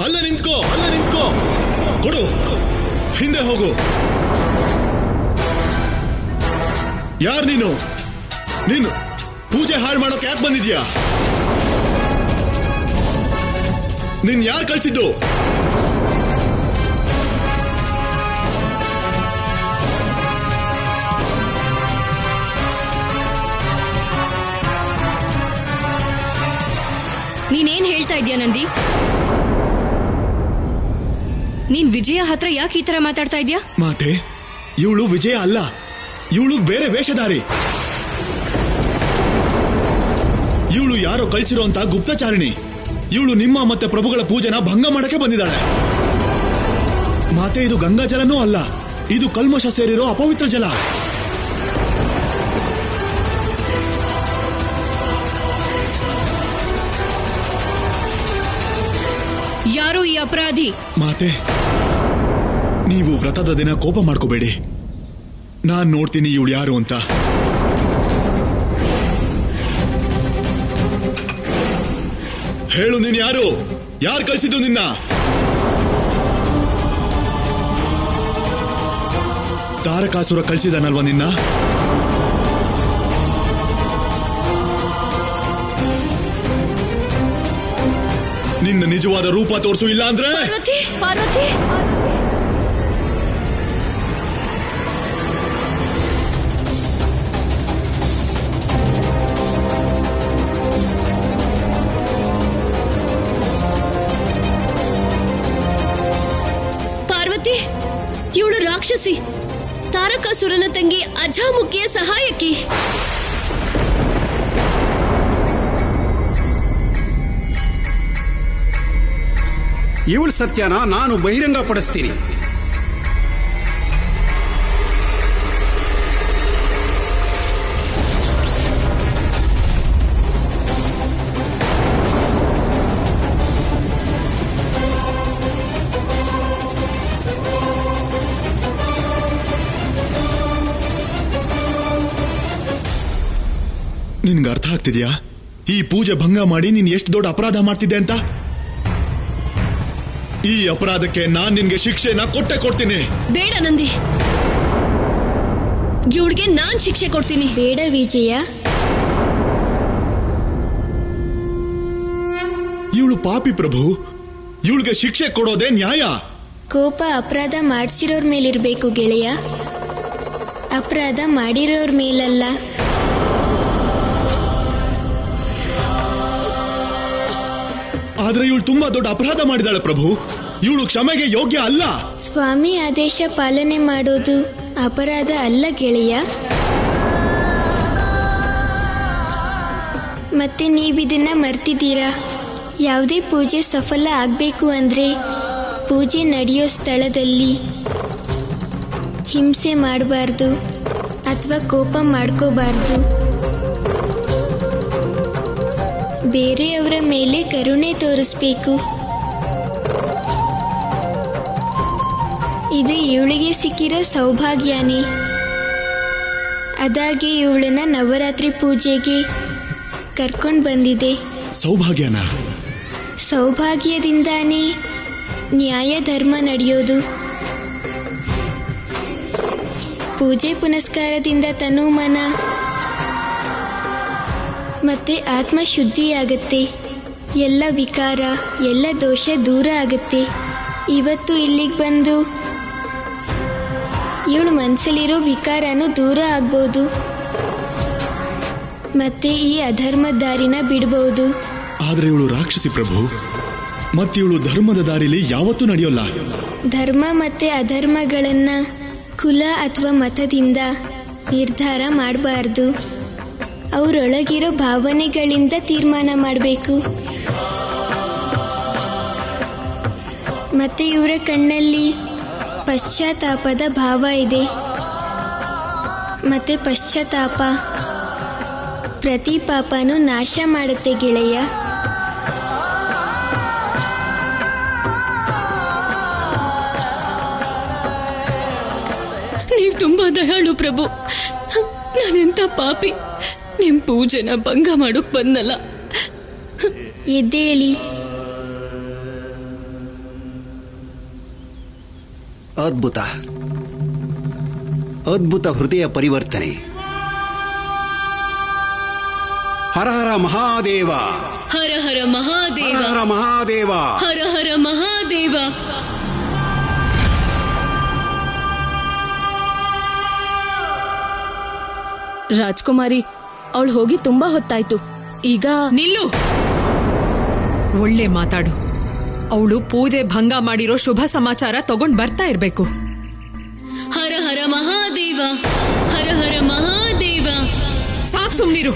ಅಲ್ಲೇ ನಿಂತ್ಕೋ ಕೊಡು, ಹಿಂದೆ ಹೋಗು. ಯಾರು ನೀನು ಪೂಜೆ ಹಾಳು ಮಾಡೋಕೆ ಯಾಕೆ ಬಂದಿದ್ಯಾ? ನಿನ್ ಯಾರು ಕಳ್ಸಿದ್ದು? ನೀನೇನ್ ಹೇಳ್ತಾ ಇದ್ಯಾ ನಂದಿ? ನೀನ್ ವಿಜಯ ಹತ್ರ ಯಾಕೆ ಈ ತರ ಮಾತಾಡ್ತಾ ಇದ್ಯಾ? ಮಾತೆ, ಇವಳು ವಿಜಯ ಅಲ್ಲ, ಇವಳು ಬೇರೆ ವೇಷಧಾರಿ. ಇವಳು ಯಾರೋ ಕಳ್ಸಿರೋಂತ ಗುಪ್ತಚಾರಿಣಿ. ಇವಳು ನಿಮ್ಮ ಮತ್ತೆ ಪ್ರಭುಗಳ ಪೂಜೆನ ಭಂಗ ಮಾಡಕ್ಕೆ ಬಂದಿದ್ದಾಳೆ. ಮಾತೆ, ಇದು ಗಂಗಾ ಜಲನೂ ಅಲ್ಲ, ಇದು ಕಲ್ಮಶ ಸೇರಿರೋ ಅಪವಿತ್ರ ಜಲ. ಯಾರು ಈ ಅಪರಾಧಿ? ಮಾತೆ, ನೀವು ವ್ರತದ ದಿನ ಕೋಪ ಮಾಡ್ಕೋಬೇಡಿ. ನಾನ್ ನೋಡ್ತೀನಿ ಇವಳು ಯಾರು ಅಂತ. ಹೇಳು, ನೀನ್ ಯಾರು? ಯಾರು ಕಳ್ಸಿದ್ದು ನಿನ್ನ? ತಾರಕಾಸುರ ಕಳ್ಸಿದಾನಲ್ವ ನಿನ್ನ? ನಿನ್ನ ನಿಜವಾದ ರೂಪ ತೋರಿಸು, ಇಲ್ಲ ಅಂದ್ರೆ ಪಾರ್ವತಿ. ಇವಳು ರಾಕ್ಷಸಿ, ತಾರಕಾಸುರನ ತಂಗಿ ಅಜಾಮುಖಿಯ ಸಹಾಯಕಿ. ಇವಳ ಸತ್ಯನ ನಾನು ಬಹಿರಂಗ ಪಡಿಸ್ತೀನಿ. ನಿನ್ಗೆ ಅರ್ಥ ಆಗ್ತಿದ್ಯಾ? ಈ ಪೂಜೆ ಭಂಗ ಮಾಡಿ ನೀನ್ ಎಷ್ಟು ದೊಡ್ಡ ಅಪರಾಧ ಮಾಡ್ತಿದ್ದೆ ಅಂತ? ಈ ಅಪರಾಧಕ್ಕೆ ನಾನ್ ನಿನ್ಗೆ ಶಿಕ್ಷೆನ ಕೊಡ್ತೀನಿ. ಬೇಡ ನಂದಿ, ಇವಳಿಗೆ ನಾನ್ ಶಿಕ್ಷೆ ಕೊಡ್ತೀನಿ. ಬೇಡ ವಿಜಯ, ಇವಳು ಪಾಪಿ ಪ್ರಭು, ಇವಳಿಗೆ ಶಿಕ್ಷೆ ಕೊಡೋದೇ ನ್ಯಾಯ. ಕೋಪ ಅಪರಾಧ ಮಾಡಿಸಿರೋರ್ ಮೇಲಿರ್ಬೇಕು ಗೆಳೆಯ, ಅಪರಾಧ ಮಾಡಿರೋರ್ ಮೇಲಲ್ಲ. ಆದ್ರೆ ಇವಳು ತುಂಬಾ ದೊಡ್ಡ ಅಪರಾಧ ಮಾಡಿದಾಳೆ ಪ್ರಭು. ಇವಳು ಕ್ಷಮೆಗೆ ಯೋಗ್ಯ ಅಲ್ಲ. ಸ್ವಾಮಿ ಆದೇಶ ಪಾಲನೆ ಮಾಡೋದು ಅಪರಾಧ ಅಲ್ಲ ಗೆಳೆಯ. ಮತ್ತೆ ನೀವಿದನ್ನ ಮರ್ತಿದ್ದೀರಾ? ಯಾವುದೇ ಪೂಜೆ ಸಫಲ ಆಗಬೇಕು ಅಂದ್ರೆ ಪೂಜೆ ನಡೆಯೋ ಸ್ಥಳದಲ್ಲಿ ಹಿಂಸೆ ಮಾಡಬಾರ್ದು ಅಥವಾ ಕೋಪ ಮಾಡ್ಕೋಬಾರ್ದು. ಬೇರೆಯವರ ಮೇಲೆ ಕರುಣೆ ತೋರಿಸ್ಬೇಕು. ಇದು ಇವಳಿಗೆ ಸಿಕ್ಕಿರೋ ಸೌಭಾಗ್ಯನೇ. ಅದಾಗೆ ಇವಳನ್ನ ನವರಾತ್ರಿ ಪೂಜೆಗೆ ಕರ್ಕೊಂಡು ಬಂದಿದೆ. ಸೌಭಾಗ್ಯನ? ಸೌಭಾಗ್ಯದಿಂದಾನೇ ನ್ಯಾಯ ಧರ್ಮ ನಡೆಯೋದು. ಪೂಜೆ ಪುನಸ್ಕಾರದಿಂದ ತನು ಮನ ಮತ್ತೆ ಆತ್ಮ ಶುದ್ಧಿಯಾಗತ್ತೆ. ಎಲ್ಲ ವಿಕಾರ, ಎಲ್ಲ ದೋಷ ದೂರ ಆಗತ್ತೆ. ಇವತ್ತು ಇಲ್ಲಿಗೆ ಬಂದು ಇವಳು ಮನಸ್ಸಲ್ಲಿರೋ ವಿಕಾರನೂ ದೂರ ಆಗ್ಬೋದು, ಮತ್ತೆ ಈ ಅಧರ್ಮದ ದಾರಿನ ಬಿಡಬಹುದು. ಆದ್ರೆ ಇವಳು ರಾಕ್ಷಸಿ ಪ್ರಭು, ಮತ್ತಿವಳು ಧರ್ಮದ ದಾರಿಲಿ ಯಾವತ್ತೂ ನಡೆಯೋಲ್ಲ. ಧರ್ಮ ಮತ್ತೆ ಅಧರ್ಮಗಳನ್ನ ಕುಲ ಅಥವಾ ಮತದಿಂದ ನಿರ್ಧಾರ ಮಾಡಬಾರ್ದು. ಅವರೊಳಗಿರೋ ಭಾವನೆಗಳಿಂದ ತೀರ್ಮಾನ ಮಾಡಬೇಕು. ಮತ್ತೆ ಇವರ ಕಣ್ಣಲ್ಲಿ ಪಶ್ಚಾತ್ತಾಪದ ಭಾವ ಇದೆ. ಮತ್ತೆ ಪಶ್ಚಾತ್ತಾಪ ಪ್ರತಿ ಪಾಪನೂ ನಾಶ ಮಾಡುತ್ತೆ ಗೆಳೆಯ. ನೀವು ತುಂಬಾ ದಯಾಳು ಪ್ರಭು. ನಾನೆಂತ ಪಾಪಿ, ನಿಮ್ ಪೂಜೆನ ಭಂಗ ಮಾಡೋಕ್ ಬಂದಲ್ಲ. ಎದ್ದೇಳಿ. ಅದ್ಭುತ ಅದ್ಭುತ ಹೃದಯ ಪರಿವರ್ತನೆ. ಹರ ಹರ ಮಹಾದೇವ, ಹರ ಹರ ಮಹಾದೇವ, ಹರ ಹರ ಮಹಾದೇವ, ಹರ ಹರ ಮಹಾದೇವ. ರಾಜ್ಕುಮಾರಿ, ಅವಳು ಹೋಗಿ ತುಂಬಾ ಹೊತ್ತಾಯ್ತು. ಈಗ ನಿಲ್ಲು. ಒಳ್ಳೆ ಮಾತಾಡು. ಅವಳು ಪೂಜೆ ಭಂಗ ಮಾಡಿರೋ ಶುಭ ಸಮಾಚಾರ ತಗೊಂಡ್ ಬರ್ತಾ ಇರ್ಬೇಕು. ಹರ ಹರ ಮಹಾದೇವ, ಹರ ಹರ ಮಹಾದೇವ. ಸಾಕ್ ಸುಮ್ನಿರು.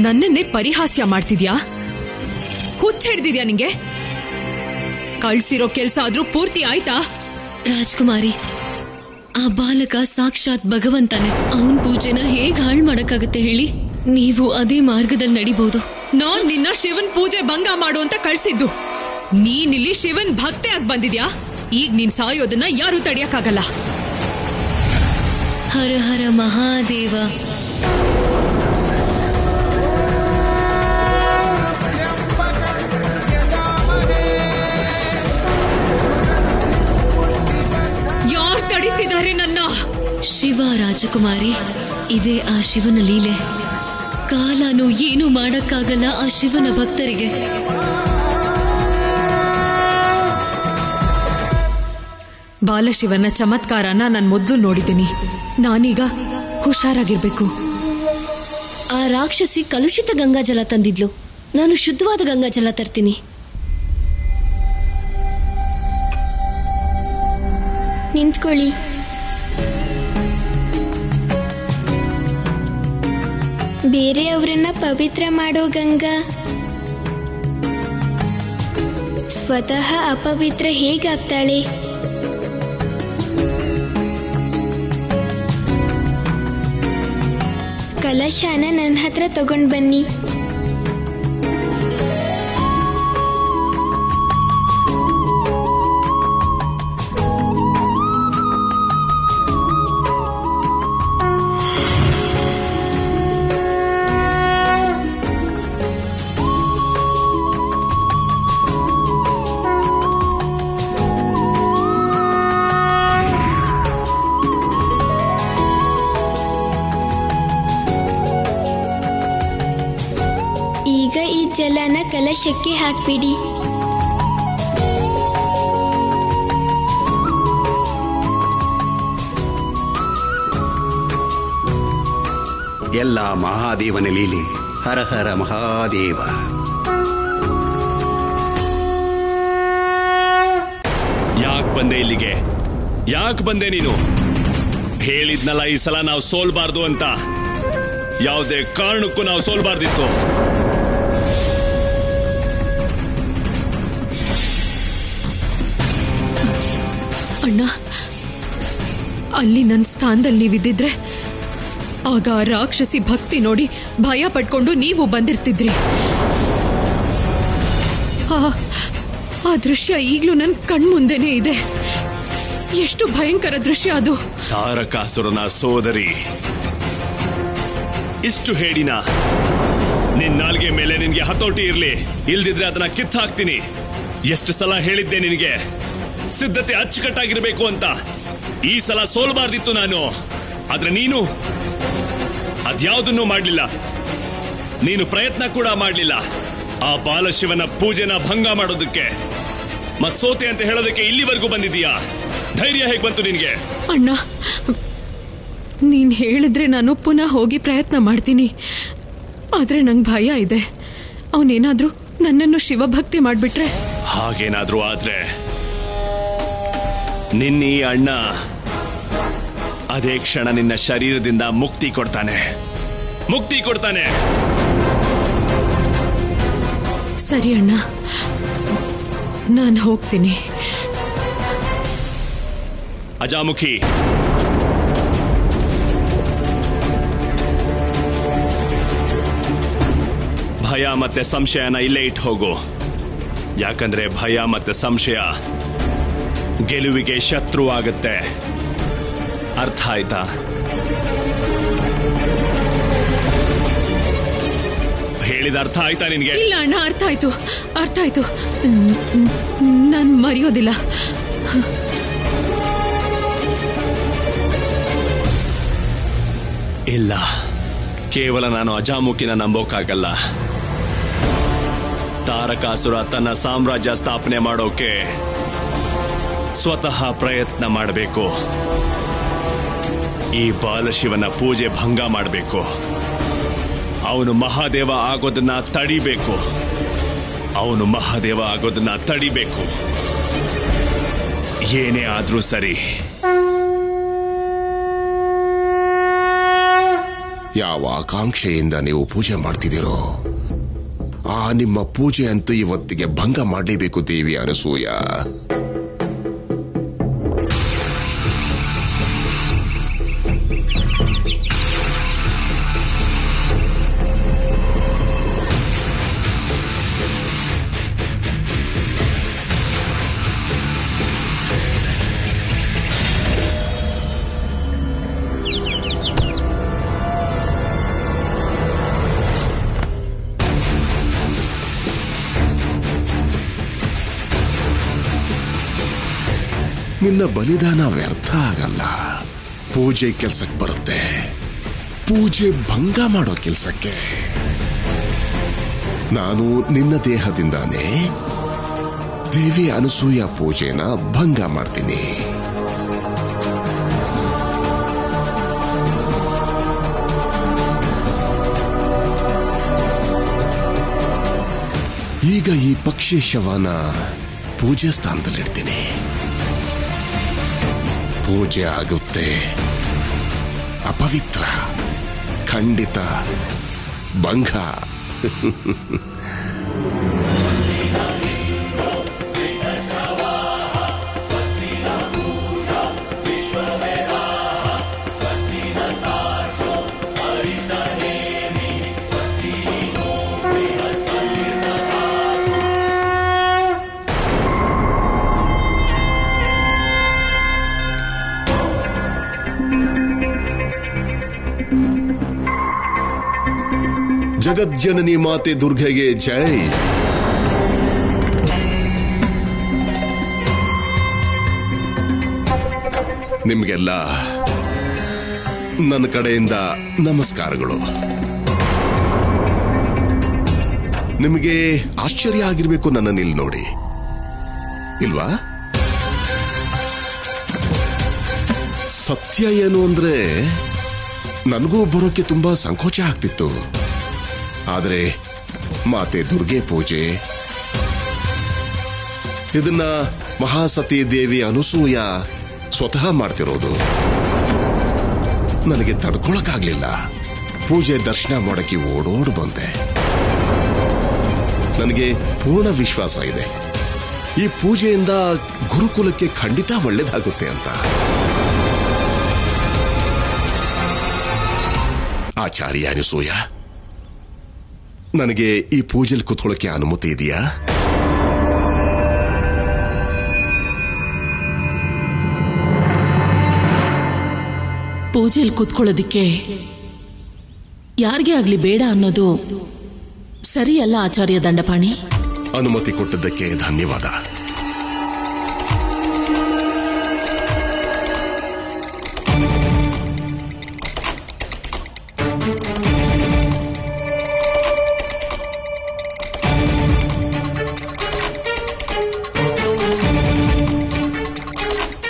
ನನ್ನನ್ನೇ ಪರಿಹಾಸ್ಯ ಮಾಡ್ತಿದ್ಯಾ? ಹುಚ್ಚಿಡ್ದಿದ್ಯಾ ನಿಂಗೆ? ಕಳ್ಸಿರೋ ಕೆಲ್ಸ ಆದ್ರೂ ಪೂರ್ತಿ ಆಯ್ತಾ? ರಾಜ್ಕುಮಾರಿ, ಆ ಬಾಲಕ ಸಾಕ್ಷಾತ್ ಭಗವಂತನೇ. ಅವನ್ ಪೂಜೆನ ಹೇಗ್ ಹಾಳು ಮಾಡಕ್ಕಾಗತ್ತೆ ಹೇಳಿ? ನೀವು ಅದೇ ಮಾರ್ಗದಲ್ಲಿ ನಡಿಬಹುದು. ನಾನ್ ನಿನ್ನ ಶಿವನ್ ಪೂಜೆ ಭಂಗ ಮಾಡು ಅಂತ ಕಳ್ಸಿದ್ದು. ನೀನಿಲ್ಲಿ ಶಿವನ್ ಭಕ್ತೆ ಆಗಿ ಬಂದಿದ್ಯಾ? ಈಗ ನೀನ್ ಸಾಯೋದನ್ನ ಯಾರು ತಡಿಯಕ್ಕಾಗಲ್ಲ. ಹರ ಹರ ಮಹಾದೇವ. ಯಾರು ತಡೀತಿದ್ದಾರೆ ನನ್ನ? ಶಿವ ರಾಜಕುಮಾರಿ, ಇದೇ ಆ ಶಿವನ ಲೀಲೆ. ಕಾಲನು ಏನು ಮಾಡಕ್ಕಾಗಲ್ಲ ಆ ಶಿವನ ಭಕ್ತರಿಗೆ. ಬಾಲಶಿವನ ಚಮತ್ಕಾರನ ನಾನು ಮೊದಲು ನೋಡಿದ್ದೀನಿ. ನಾನೀಗ ಹುಷಾರಾಗಿರ್ಬೇಕು. ಆ ರಾಕ್ಷಸಿ ಕಲುಷಿತ ಗಂಗಾಜಲ ತಂದಿದ್ಲು. ನಾನು ಶುದ್ಧವಾದ ಗಂಗಾಜಲ ತರ್ತೀನಿ. ನಿಂತ್ಕೊಳ್ಳಿ. ಬೇರೆಯವರನ್ನ ಪವಿತ್ರ ಮಾಡೋ ಗಂಗಾ ಸ್ವತಃ ಅಪವಿತ್ರ ಹೇಗಾಗ್ತಾಳೆ? ಕಲಶಾನ ನನ್ನ ಹತ್ರ ತಗೊಂಡ್ ಬನ್ನಿ. ಈಗ ಈ ಜಲನ ಕಲಶಕ್ಕೆ ಹಾಕ್ಬಿಡಿ. ಎಲ್ಲ ಮಹಾದೇವನ ಲೀಲೆ. ಹರ ಹರ ಮಹಾದೇವ. ಯಾಕೆ ಬಂದೆ ಇಲ್ಲಿಗೆ? ಯಾಕೆ ಬಂದೆ ನೀನು? ಹೇಳಿದ್ನಲ್ಲ ಈ ಸಲ ನಾವು ಸೋಲ್ಬಾರ್ದು ಅಂತ. ಯಾವುದೇ ಕಾರಣಕ್ಕೂ ನಾವು ಸೋಲ್ಬಾರ್ದಿತ್ತು. ಅಣ್ಣ, ಅಲ್ಲಿ ನನ್ನ ಸ್ಥಾನದಲ್ಲಿ ನೀವಿದ್ದಿದ್ರೆ ಆಗ ರಾಕ್ಷಸಿ ಭಕ್ತಿ ನೋಡಿ ಭಯ ಪಟ್ಕೊಂಡು ನೀವು ಬಂದಿರ್ತಿದ್ರಿ. ಆ ದೃಶ್ಯ ಈಗ್ಲೂ ನನ್ನ ಕಣ್ಮುಂದೆನೇ ಇದೆ. ಎಷ್ಟು ಭಯಂಕರ ದೃಶ್ಯ ಅದು. ತಾರಕಾಸುರನ ಸೋದರಿ. ಇಷ್ಟು ಹೇಳಿನ ನಿನ್ ನಾಲ್ಗೆ ಮೇಲೆ ನಿನ್ಗೆ ಹತೋಟಿ ಇರ್ಲಿ, ಇಲ್ದಿದ್ರೆ ಅದನ್ನ ಕಿತ್ತು ಹಾಕ್ತೀನಿ. ಎಷ್ಟು ಸಲ ಹೇಳಿದ್ದೆ ನಿನಗೆ ಸಿದ್ಧತೆ ಅಚ್ಚುಕಟ್ಟಾಗಿರ್ಬೇಕು ಅಂತ. ಈ ಸಲ ಸೋಲ್ಬಾರ್ದಿತ್ತು ನಾನು. ಆದ್ರೆ ನೀನು ಅದ್ಯಾವುದನ್ನು ಮಾಡ್ಲಿಲ್ಲ. ನೀನು ಪ್ರಯತ್ನ ಕೂಡ ಮಾಡ್ಲಿಲ್ಲ ಆ ಬಾಲಶಿವನ ಪೂಜೆನ ಭಂಗ ಮಾಡೋದಕ್ಕೆ. ಮತ್ ಸೋತೆ ಅಂತ ಹೇಳೋದಕ್ಕೆ ಇಲ್ಲಿವರೆಗೂ ಬಂದಿದ್ದೀಯಾ? ಧೈರ್ಯ ಹೇಗ್ ಬಂತು ನಿನ್ಗೆ? ಅಣ್ಣ, ನೀನ್ ಹೇಳಿದ್ರೆ ನಾನು ಪುನಃ ಹೋಗಿ ಪ್ರಯತ್ನ ಮಾಡ್ತೀನಿ. ಆದ್ರೆ ನಂಗೆ ಭಯ ಇದೆ. ಅವನೇನಾದ್ರೂ ನನ್ನನ್ನು ಶಿವಭಕ್ತಿ ಮಾಡ್ಬಿಟ್ರೆ? ಹಾಗೇನಾದ್ರೂ ಆದ್ರೆ ನಿನ್ನೀ ಅಣ್ಣ ಅದೇ ಕ್ಷಣ ನಿನ್ನ ಶರೀರದಿಂದ ಮುಕ್ತಿ ಕೊಡ್ತಾನೆ. ಸರಿ ಅಣ್ಣ, ನಾನು ಹೋಗ್ತೀನಿ. ಅಜಾಮುಖಿ, ಭಯ ಮತ್ತೆ ಸಂಶಯನ ಇಲ್ಲೇ ಇಟ್ಟು ಹೋಗು. ಯಾಕಂದ್ರೆ ಭಯ ಮತ್ತೆ ಸಂಶಯ ಗೆಲುವಿಗೆ ಶತ್ರು ಆಗುತ್ತೆ. ಅರ್ಥ ಆಯ್ತಾ? ಹೇಳಿದ ಅರ್ಥ ಆಯ್ತಾ ನಿನ್ಗೆ? ಇಲ್ಲ ಅಣ್ಣ, ಅರ್ಥ ಆಯ್ತು. ನಾನು ಮರೆಯೋದಿಲ್ಲ. ಇಲ್ಲ, ಕೇವಲ ನಾನು ಅಜಾಮುಖಿನ ನಂಬೋಕ್ಕಾಗಲ್ಲ. ತಾರಕಾಸುರ ತನ್ನ ಸಾಮ್ರಾಜ್ಯ ಸ್ಥಾಪನೆ ಮಾಡೋಕೆ ಸ್ವತಃ ಪ್ರಯತ್ನ ಮಾಡಬೇಕು. ಈ ಬಾಲಶಿವನ ಪೂಜೆ ಭಂಗ ಮಾಡಬೇಕು. ಅವನು ಮಹಾದೇವ ಆಗೋದನ್ನ ತಡಿಬೇಕು. ಏನೇ ಆದ್ರೂ ಸರಿ. ಯಾವ ಆಕಾಂಕ್ಷೆಯಿಂದ ನೀವು ಪೂಜೆ ಮಾಡ್ತಿದ್ದೀರೋ ಆ ನಿಮ್ಮ ಪೂಜೆ ಅಂತೂ ಇವತ್ತಿಗೆ ಭಂಗ ಮಾಡಲೇಬೇಕು ದೇವಿ ಅನಸೂಯ. ನಿನ್ನ ಬಲಿದಾನ ವ್ಯರ್ಥ ಆಗಲ್ಲ. ಪೂಜೆ ಕೆಲ್ಸಕ್ಕೆ ಬರುತ್ತೆ. ಪೂಜೆ ಭಂಗ ಮಾಡೋ ಕೆಲ್ಸಕ್ಕೆ ನಾನು ನಿನ್ನ ದೇಹದಿಂದಾನೇ ದೇವಿ ಅನಸೂಯ ಪೂಜೆನ ಭಂಗ ಮಾಡ್ತೀನಿ. ಈಗ ಈ ಪಕ್ಷಿ ಶವನ ಪೂಜೆ ಸ್ಥಾನದಲ್ಲಿಡ್ತೀನಿ. ಪೂಜೆ ಆಗುತ್ತೆ. ಅಪವಿತ್ರ, ಖಂಡಿತ ಭಂಗ. ಜಗಜ್ಜನನಿ ಮಾತೆ ದುರ್ಗೆಗೆ ಜೈ. ನಿಮಗೆಲ್ಲ ನನ್ನ ಕಡೆಯಿಂದ ನಮಸ್ಕಾರಗಳು. ನಿಮಗೆ ಆಶ್ಚರ್ಯ ಆಗಿರ್ಬೇಕು ನನ್ನನ್ನು ಇಲ್ಲಿ ನೋಡಿ, ಇಲ್ವಾ? ಸತ್ಯ ಏನು ಅಂದ್ರೆ ನನಗೂ ಬರೋಕೆ ತುಂಬಾ ಸಂಕೋಚ ಆಗ್ತಿತ್ತು. ಆದರೆ ಮಾತೆ ದುರ್ಗೆ ಪೂಜೆ ಇದನ್ನ ಮಹಾಸತಿ ದೇವಿ ಅನಸೂಯ ಸ್ವತಃ ಮಾಡ್ತಿರೋದು. ನನಗೆ ತಡ್ಕೊಳಕ್ಕಾಗ್ಲಿಲ್ಲ. ಪೂಜೆ ದರ್ಶನ ಮಾಡಕ್ಕೆ ಓಡೋಡ್ ಬಂದೆ. ನನಗೆ ಪೂರ್ಣ ವಿಶ್ವಾಸ ಇದೆ ಈ ಪೂಜೆಯಿಂದ ಗುರುಕುಲಕ್ಕೆ ಖಂಡಿತ ಒಳ್ಳೇದಾಗುತ್ತೆ ಅಂತ. ಆಚಾರ್ಯ ಅನಸೂಯ, ನನಗೆ ಈ ಪೂಜೆಯಲ್ಲಿ ಕೂತ್ಕೊಳ್ಳೋಕೆ ಅನುಮತಿ ಇದೆಯಾ? ಪೂಜೆಯಲ್ಲಿ ಕೂತ್ಕೊಳ್ಳೋದಿಕ್ಕೆ ಯಾರಿಗೆ ಆಗ್ಲಿ ಬೇಡ ಅನ್ನೋದು ಸರಿಯಲ್ಲ ಆಚಾರ್ಯ ದಂಡಪಾಣಿ. ಅನುಮತಿ ಕೊಟ್ಟಿದ್ದಕ್ಕೆ ಧನ್ಯವಾದ.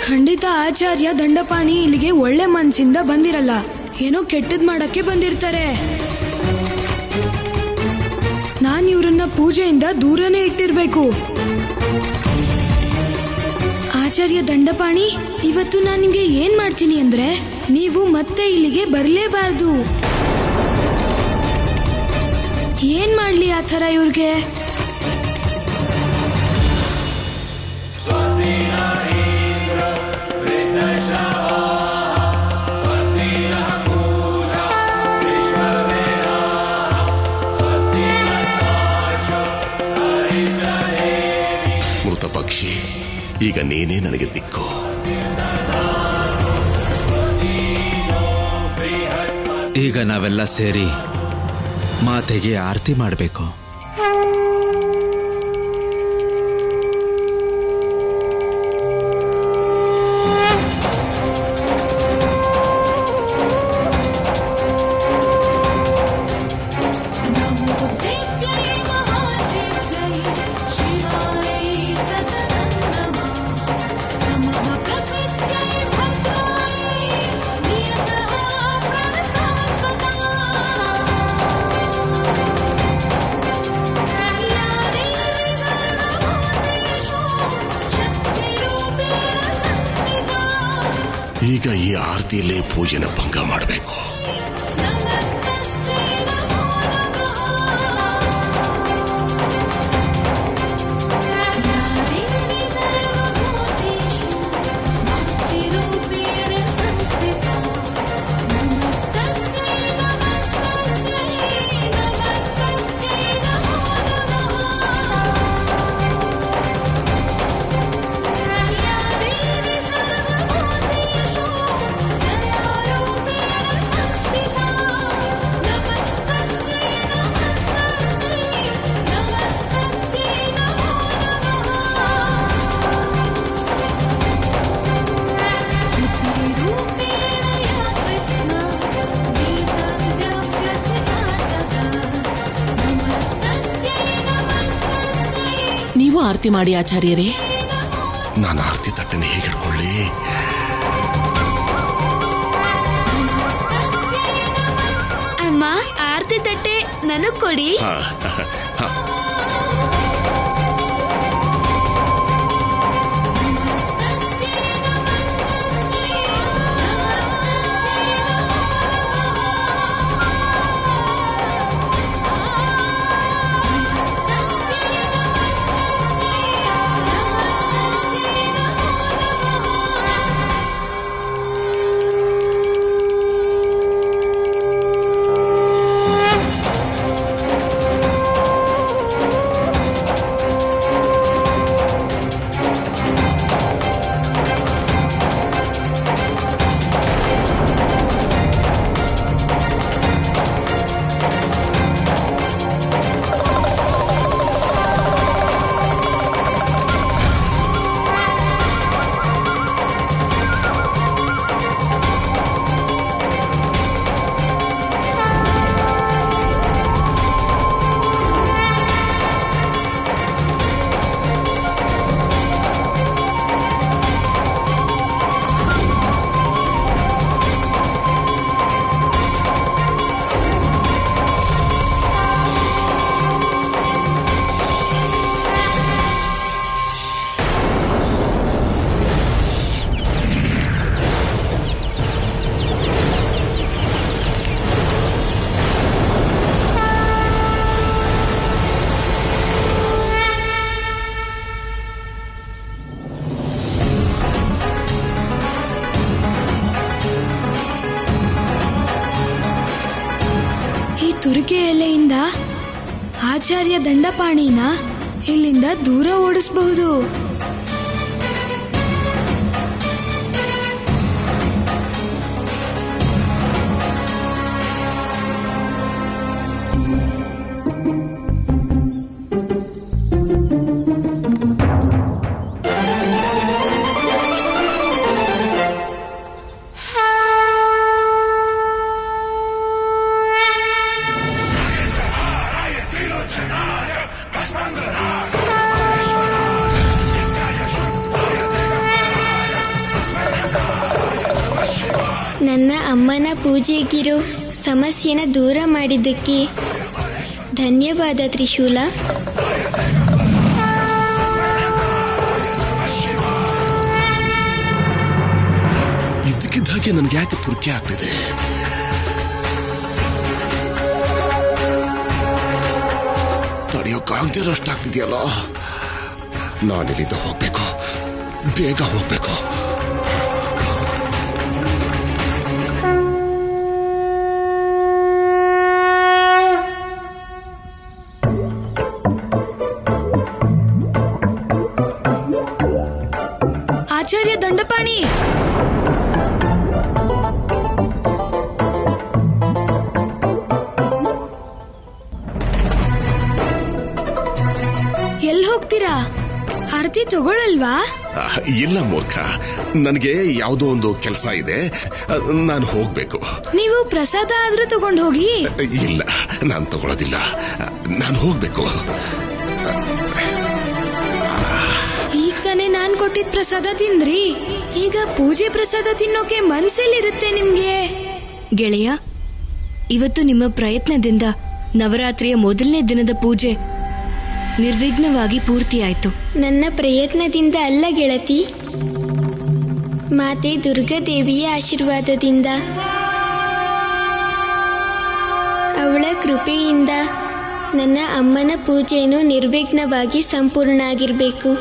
ಖಂಡಿತ ಆಚಾರ್ಯ ದಂಡಪಾಣಿ ಇಲ್ಲಿಗೆ ಒಳ್ಳೆ ಮನಸ್ಸಿಂದ ಬಂದಿರಲ್ಲ, ಏನೋ ಕೆಟ್ಟದ್ ಮಾಡಕ್ಕೆ ಬಂದಿರ್ತಾರೆ. ನಾನ್ ಇವ್ರನ್ನ ಪೂಜೆಯಿಂದ ದೂರನೇ ಇಟ್ಟಿರ್ಬೇಕು. ಆಚಾರ್ಯ ದಂಡಪಾಣಿ, ಇವತ್ತು ನಾನು ನಿಮ್ಗೆ ಏನ್ ಮಾಡ್ತೀನಿ ಅಂದ್ರೆ, ನೀವು ಮತ್ತೆ ಇಲ್ಲಿಗೆ ಬರ್ಲೇಬಾರ್ದು. ಏನ್ ಮಾಡ್ಲಿ ಆ ಥರ ಇವ್ರಿಗೆ? ಮೃತ ಪಕ್ಷಿ, ಈಗ ನೀನೇ ನನಗೆ ದಿಕ್ಕು. ಈಗ ನಾವೆಲ್ಲ ಸೇರಿ ಮಾತೆಗೆ ಆರತಿ ಮಾಡಬೇಕು. ಈಗ ಈ ಆರತಿಯಲ್ಲೇ ಪೂಜೆನ ಭಂಗ ಮಾಡಬೇಕು. ನೀವು ಆರತಿ ಮಾಡಿ ಆಚಾರ್ಯರೇ. ನಾನು ಆರತಿ ತಟ್ಟನೆ ಹೇಗೆ ಹಿಡ್ಕೊಳ್ಳಿ? ಅಮ್ಮ, ಆರತಿ ತಟ್ಟೆ ನನಗ್ ಕೊಡಿ. ತುರಿಕೆ ಎಲೆಯಿಂದ ಆಚಾರ್ಯ ದಂಡಪಾಣಿನ ಇಲ್ಲಿಂದ ದೂರ ಓಡಿಸಬಹುದು. ನನ್ನ ಅಮ್ಮನ ಪೂಜೆಗಿರೋ ಸಮಸ್ಯೆನ ದೂರ ಮಾಡಿದ್ದಕ್ಕೆ ಧನ್ಯವಾದ ತ್ರಿಶೂಲ. ಇದಕ್ಕಿದ್ದಾಗೆ ನನ್ಗೆ ಯಾಕೆ ತುರ್ಕೆ ಆಗ್ತಿದೆ? ತಡೆಯೋಕ್ಕಾಗ್ದಿರೋಷ್ಟಾಗ್ತಿದೆಯಲ್ಲ. ನಾನಿಲ್ಲಿಂದ ಹೋಗ್ಬೇಕು, ಬೇಗ ಹೋಗ್ಬೇಕು. ಆಚಾರ್ಯ ದಂಡಪಾಣಿ, ಎಲ್ಲಿ ಹೋಗ್ತೀರಾ? ಆರತಿ ತಗೊಳಲ್ವಾ? ಇಲ್ಲ ಮೂರ್ಖ, ನನಗೆ ಯಾವುದೋ ಒಂದು ಕೆಲಸ ಇದೆ, ನಾನು ಹೋಗ್ಬೇಕು. ನೀವು ಪ್ರಸಾದ ಆದ್ರೂ ತಗೊಂಡು ಹೋಗಿ. ಇಲ್ಲ, ನಾನು ತಗೊಳ್ಳೋದಿಲ್ಲ, ನಾನು ಹೋಗ್ಬೇಕು. ಈಗ ತಾನೇ ನಾನ್ ಕೊಟ್ಟಿದ್ ಪ್ರಸಾದ ತಿಂದ್ರಿ, ಈಗ ಪೂಜೆ ಪ್ರಸಾದ ತಿನ್ನೋಕೆ ಮನ್ಸಲ್ಲಿರುತ್ತೆ ನಿಮ್ಗೆ. ಗೆಳೆಯ, ಇವತ್ತು ನಿಮ್ಮ ಪ್ರಯತ್ನದಿಂದ ನವರಾತ್ರಿಯ ಮೊದಲನೇ ದಿನದ ಪೂಜೆ ನಿರ್ವಿಘ್ನವಾಗಿ ಪೂರ್ತಿಯಾಯಿತು. ನನ್ನ ಪ್ರಯತ್ನದಿಂದ ಅಲ್ಲ ಗೆಳತಿ, ಮಾತೆ ದುರ್ಗಾದೇವಿಯ ಆಶೀರ್ವಾದದಿಂದ, ಅವಳ ಕೃಪೆಯಿಂದ ನನ್ನ ಅಮ್ಮನ ಪೂಜೆಯನ್ನು ನಿರ್ವಿಘ್ನವಾಗಿ ಸಂಪೂರ್ಣ ಆಗಿರಬೇಕು.